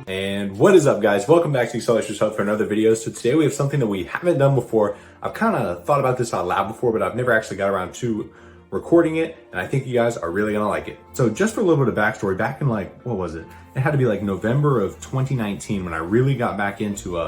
And what is up, guys? Welcome back to Acceleracers Hub for another video. So today we have something that we haven't done before. I've kind of thought about this out loud before, but I've never actually got around to recording it, and I think you guys are really gonna like it. So just for a little bit of backstory, back in like, what was it? It had to be like November of 2019 when I really got back into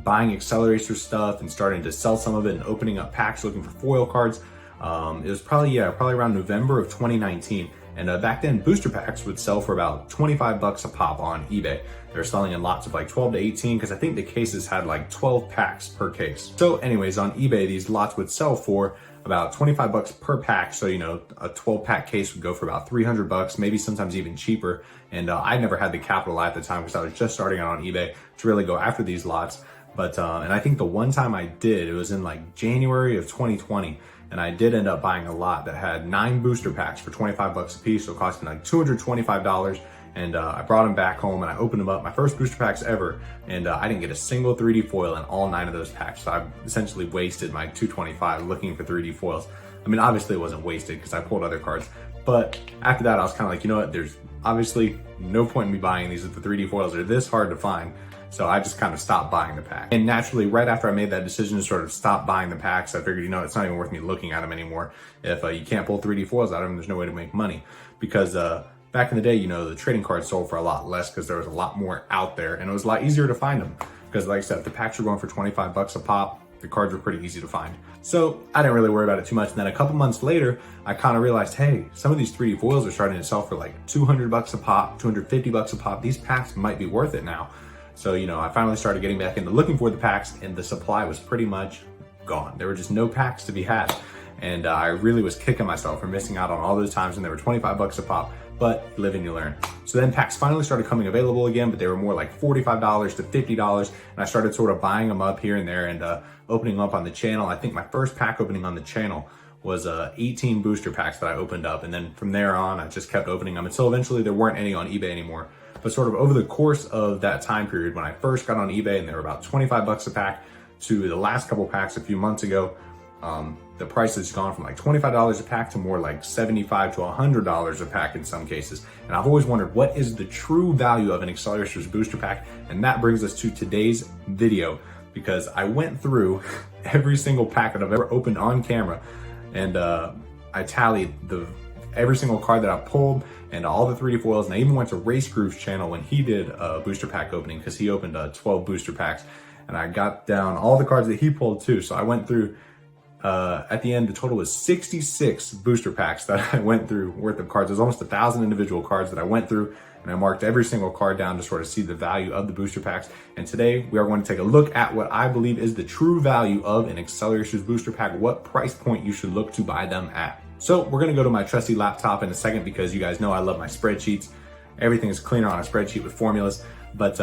buying Acceleracers stuff and starting to sell some of it and opening up packs looking for foil cards. It was probably around November of 2019. And back then, booster packs would sell for about 25 bucks a pop on eBay. They were selling in lots of like 12 to 18 because I think the cases had like 12 packs per case. So anyways, on eBay, these lots would sell for about 25 bucks per pack. So, you know, a 12 pack case would go for about 300 bucks, maybe sometimes even cheaper. And I never had the capital at the time because I was just starting out on eBay to really go after these lots. But, and I think the one time I did, it was in like January of 2020. And I did end up buying a lot that had 9 booster packs for 25 bucks a piece. So it cost me like $225. And I brought them back home and I opened them up, my first booster packs ever. And I didn't get a single 3D foil in all 9 of those packs. So I essentially wasted my $225 looking for 3D foils. I mean, obviously it wasn't wasted because I pulled other cards. But after that, I was kind of like, you know what? There's obviously no point in me buying these if the 3D foils are this hard to find. So I just kind of stopped buying the pack. And naturally, right after I made that decision to sort of stop buying the packs, I figured, you know, it's not even worth me looking at them anymore. If you can't pull 3D foils out of them, there's no way to make money. Because back in the day, you know, the trading cards sold for a lot less because there was a lot more out there and it was a lot easier to find them. Because like I said, if the packs were going for 25 bucks a pop, the cards were pretty easy to find. So I didn't really worry about it too much. And then a couple months later, I kind of realized, hey, some of these 3D foils are starting to sell for like 200 bucks a pop, 250 bucks a pop. These packs might be worth it now. So, you know, I finally started getting back into looking for the packs and the supply was pretty much gone. There were just no packs to be had. And I really was kicking myself for missing out on all those times when they were 25 bucks a pop, but you live and you learn. So then packs finally started coming available again, but they were more like $45 to $50. And I started sort of buying them up here and there and opening up on the channel. I think my first pack opening on the channel was 18 booster packs that I opened up. And then from there on, I just kept opening them until eventually there weren't any on eBay anymore. But sort of over the course of that time period, when I first got on eBay and they were about 25 bucks a pack to the last couple packs a few months ago, the price has gone from like $25 a pack to more like $75 to $100 a pack in some cases. And I've always wondered, what is the true value of an Acceleracers booster pack? And that brings us to today's video, because I went through every single pack that I've ever opened on camera and I tallied every single card that I pulled and all the 3D foils. And I even went to Race Groove's channel when he did a booster pack opening because he opened 12 booster packs. And I got down all the cards that he pulled too. So I went through, at the end, the total was 66 booster packs that I went through worth of cards. There's almost 1,000 individual cards that I went through, and I marked every single card down to sort of see the value of the booster packs. And today we are going to take a look at what I believe is the true value of an Acceleracers booster pack, what price point you should look to buy them at. So we're gonna go to my trusty laptop in a second because you guys know I love my spreadsheets. Everything is cleaner on a spreadsheet with formulas. But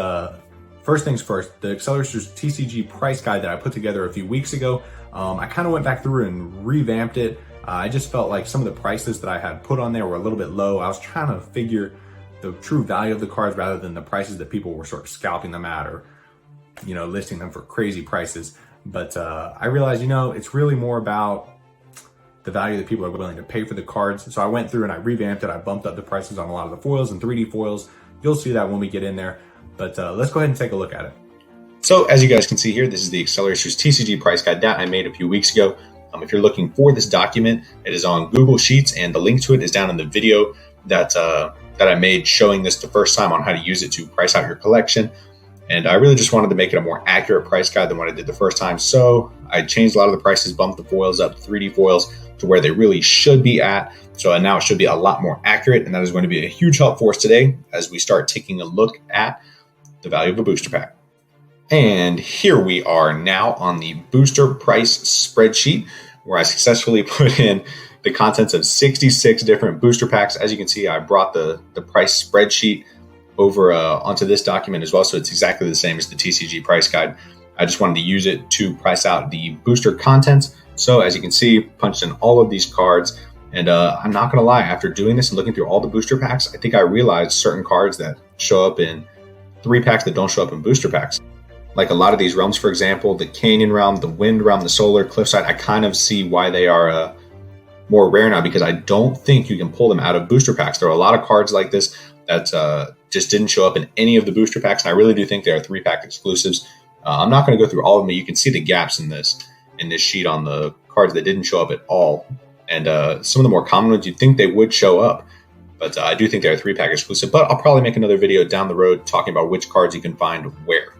first things first, the Acceleracers TCG Price guide that I put together a few weeks ago, I kind of went back through and revamped it. I just felt like some of the prices that I had put on there were a little bit low. I was trying to figure the true value of the cards rather than the prices that people were sort of scalping them at or, you know, listing them for crazy prices. But I realized, you know, it's really more about the value that people are willing to pay for the cards. So I went through and I revamped it. I bumped up the prices on a lot of the foils and 3D foils. You'll see that when we get in there, but let's go ahead and take a look at it. So as you guys can see here, this is the Acceleracers TCG Price guide that I made a few weeks ago. If you're looking for this document, it is on Google Sheets and the link to it is down in the video that I made showing this the first time on how to use it to price out your collection. And I really just wanted to make it a more accurate price guide than what I did the first time. So I changed a lot of the prices, bumped the foils up, 3D foils, to where they really should be at. So now it should be a lot more accurate. And that is going to be a huge help for us today as we start taking a look at the value of a booster pack. And here we are now on the booster price spreadsheet where I successfully put in the contents of 66 different booster packs. As you can see, I brought the price spreadsheet over onto this document as well. So it's exactly the same as the TCG price guide. I just wanted to use it to price out the booster contents. So as you can see, punched in all of these cards. And I'm not gonna lie, after doing this and looking through all the booster packs, I think I realized certain cards that show up in 3 packs that don't show up in booster packs. Like a lot of these realms, for example, the Canyon realm, the Wind realm, the Solar, Cliffside, I kind of see why they are more rare now because I don't think you can pull them out of booster packs. There are a lot of cards like this that just didn't show up in any of the booster packs. And I really do think they are 3-pack exclusives. I'm not going to go through all of them, but you can see the gaps in this sheet on the cards that didn't show up at all. And some of the more common ones, you'd think they would show up. But I do think they're 3-pack exclusive. But I'll probably make another video down the road talking about which cards you can find where.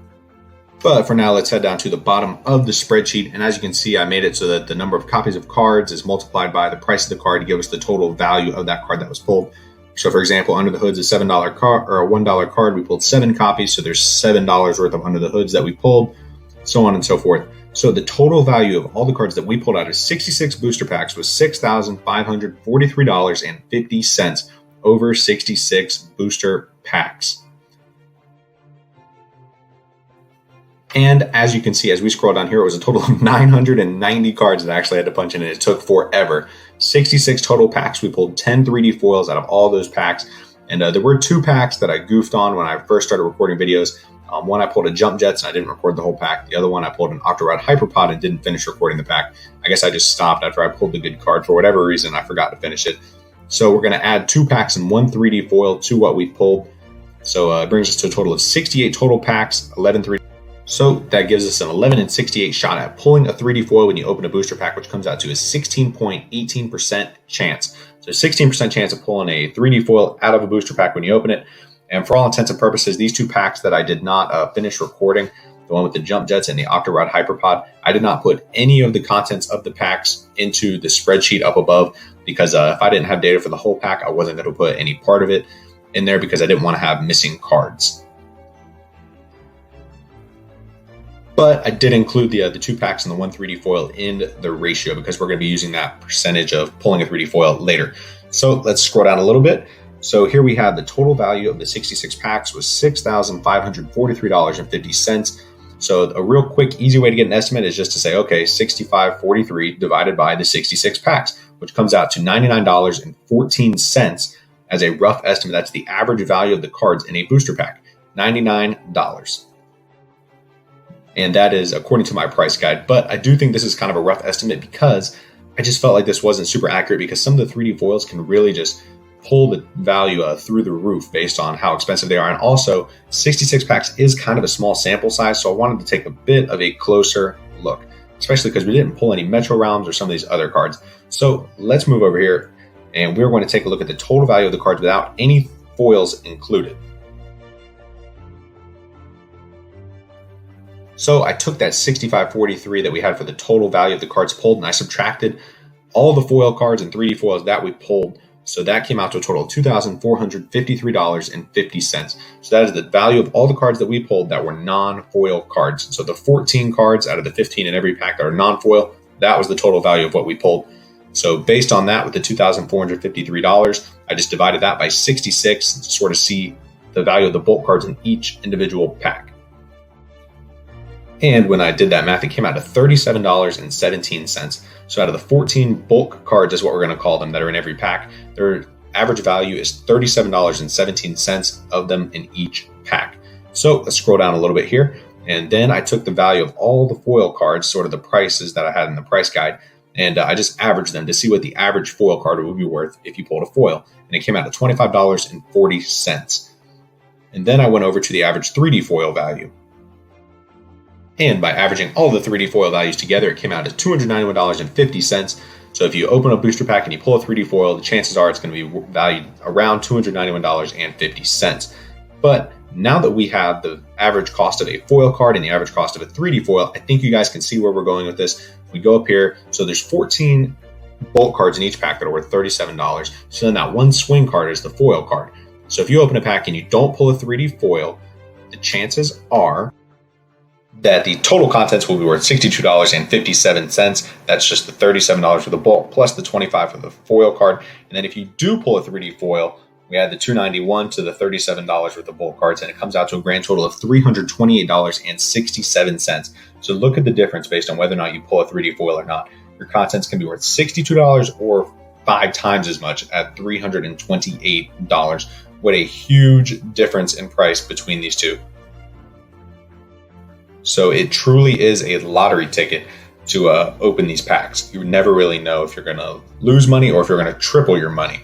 But for now, let's head down to the bottom of the spreadsheet. And as you can see, I made it so that the number of copies of cards is multiplied by the price of the card to give us the total value of that card that was pulled. So for example, Under the Hood's a $7 card or a $1 card. We pulled 7 copies. So there's $7 worth of Under the Hoods that we pulled, so on and so forth. So the total value of all the cards that we pulled out of 66 booster packs was $6,543.50 over 66 booster packs. And as you can see, as we scroll down here, it was a total of 990 cards that I actually had to punch in, and it took forever. 66 total packs. We pulled 10 3D foils out of all those packs. And there were 2 packs that I goofed on when I first started recording videos. One, I pulled a Jump Jets and I didn't record the whole pack. The other one, I pulled an Octorad Hyperpod and didn't finish recording the pack. I guess I just stopped after I pulled the good card. For whatever reason, I forgot to finish it. So we're going to add 2 packs and 1 3D foil to what we pulled. So it brings us to a total of 68 total packs, 11 3D. So that gives us an 11 and 68 shot at pulling a 3D foil when you open a booster pack, which comes out to a 16.18% chance. So 16% chance of pulling a 3D foil out of a booster pack when you open it. And for all intents and purposes, these 2 packs that I did not finish recording, the one with the Jump Jets and the Octorad Hyperpod, I did not put any of the contents of the packs into the spreadsheet up above because if I didn't have data for the whole pack, I wasn't going to put any part of it in there because I didn't want to have missing cards. But I did include the 2 packs and the 1 3D foil in the ratio because we're going to be using that percentage of pulling a 3D foil later. So let's scroll down a little bit. So here we have the total value of the 66 packs was $6,543.50. So a real quick, easy way to get an estimate is just to say, okay, 6543 divided by the 66 packs, which comes out to $99.14 as a rough estimate. That's the average value of the cards in a booster pack, $99. And that is according to my price guide. But I do think this is kind of a rough estimate because I just felt like this wasn't super accurate because some of the 3D foils can really just pull the value through the roof based on how expensive they are. And also 66 packs is kind of a small sample size. So I wanted to take a bit of a closer look, especially because we didn't pull any Metro Realms or some of these other cards. So let's move over here and we're going to take a look at the total value of the cards without any foils included. So I took that 6543 that we had for the total value of the cards pulled and I subtracted all the foil cards and 3D foils that we pulled. So that came out to a total of $2,453.50. So that is the value of all the cards that we pulled that were non-foil cards. So the 14 cards out of the 15 in every pack that are non-foil, that was the total value of what we pulled. So based on that, with the $2,453, I just divided that by 66 to sort of see the value of the bulk cards in each individual pack. And when I did that math, it came out to $37.17. So out of the 14 bulk cards is what we're going to call them that are in every pack, their average value is $37.17 of them in each pack. So let's scroll down a little bit here. And then I took the value of all the foil cards, sort of the prices that I had in the price guide, and I just averaged them to see what the average foil card would be worth if you pulled a foil. And it came out to $25.40. And then I went over to the average 3D foil value. And by averaging all the 3D foil values together, it came out to $291.50. So if you open a booster pack and you pull a 3D foil, the chances are it's going to be valued around $291.50. But now that we have the average cost of a foil card and the average cost of a 3D foil, I think you guys can see where we're going with this. We go up here. So there's 14 bulk cards in each pack that are worth $37. So then that one swing card is the foil card. So if you open a pack and you don't pull a 3D foil, the chances are that the total contents will be worth $62.57. That's just the $37 for the bulk plus the $25 for the foil card. And then if you do pull a 3D foil, we add the $291 to the $37 for the bulk cards, and it comes out to a grand total of $328.67. So look at the difference based on whether or not you pull a 3D foil or not. Your contents can be worth $62 or 5 times as much at $328. What a huge difference in price between these two. So it truly is a lottery ticket to open these packs. You never really know if you're going to lose money or if you're going to triple your money.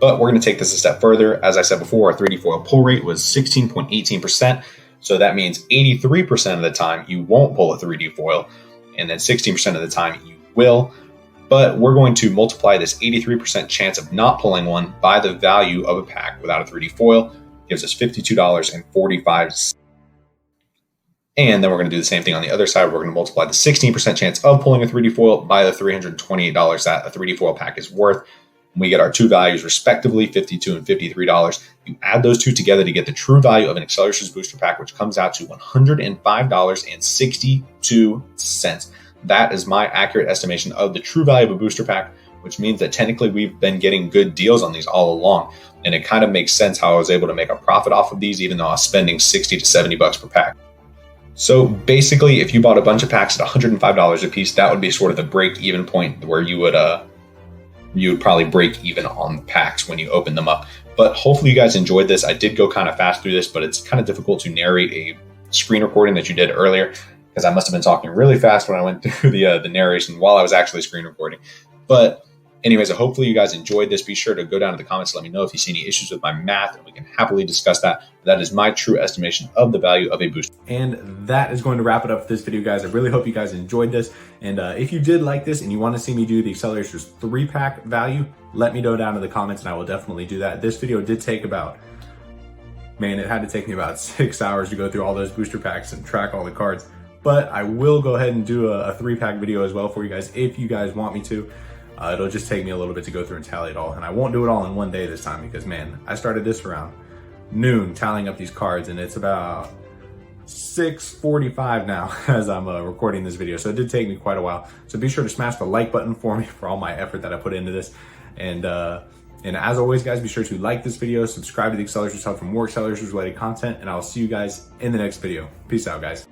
But we're going to take this a step further. As I said before, our 3D foil pull rate was 16.18%. So that means 83% of the time you won't pull a 3D foil, and then 16% of the time you will. But we're going to multiply this 83% chance of not pulling one by the value of a pack without a 3D foil. Gives us $52.45. And then we're going to do the same thing on the other side. We're going to multiply the 16% chance of pulling a 3D foil by the $328 that a 3D foil pack is worth. We get our two values respectively, $52 and $53. You add those two together to get the true value of an Acceleracers booster pack, which comes out to $105.62. That is my accurate estimation of the true value of a booster pack, which means that technically we've been getting good deals on these all along. And it kind of makes sense how I was able to make a profit off of these, even though I was spending 60 to 70 bucks per pack. So basically, if you bought a bunch of packs at $105 a piece, that would be sort of the break-even point where you would probably break even on the packs when you open them up. But hopefully you guys enjoyed this. I did go kind of fast through this, but it's kind of difficult to narrate a screen recording that you did earlier because I must have been talking really fast when I went through the narration while I was actually screen recording. But anyways, hopefully you guys enjoyed this. Be sure to go down to the comments and let me know if you see any issues with my math, and we can happily discuss that. That is my true estimation of the value of a booster. And that is going to wrap it up for this video, guys. I really hope you guys enjoyed this. And if you did like this and you want to see me do the Acceleracers 3-pack value, let me know down in the comments and I will definitely do that. This video did take about, it had to take me about 6 hours to go through all those booster packs and track all the cards. But I will go ahead and do a 3-pack video as well for you guys if you guys want me to. It'll just take me a little bit to go through and tally it all. And I won't do it all in one day this time because, I started this around noon tallying up these cards, and it's about 6:45 now as I'm recording this video. So it did take me quite a while. So be sure to smash the like button for me for all my effort that I put into this. And as always, guys, be sure to like this video, subscribe to the Acceleracers Hub for more Acceleracers related content, and I'll see you guys in the next video. Peace out, guys.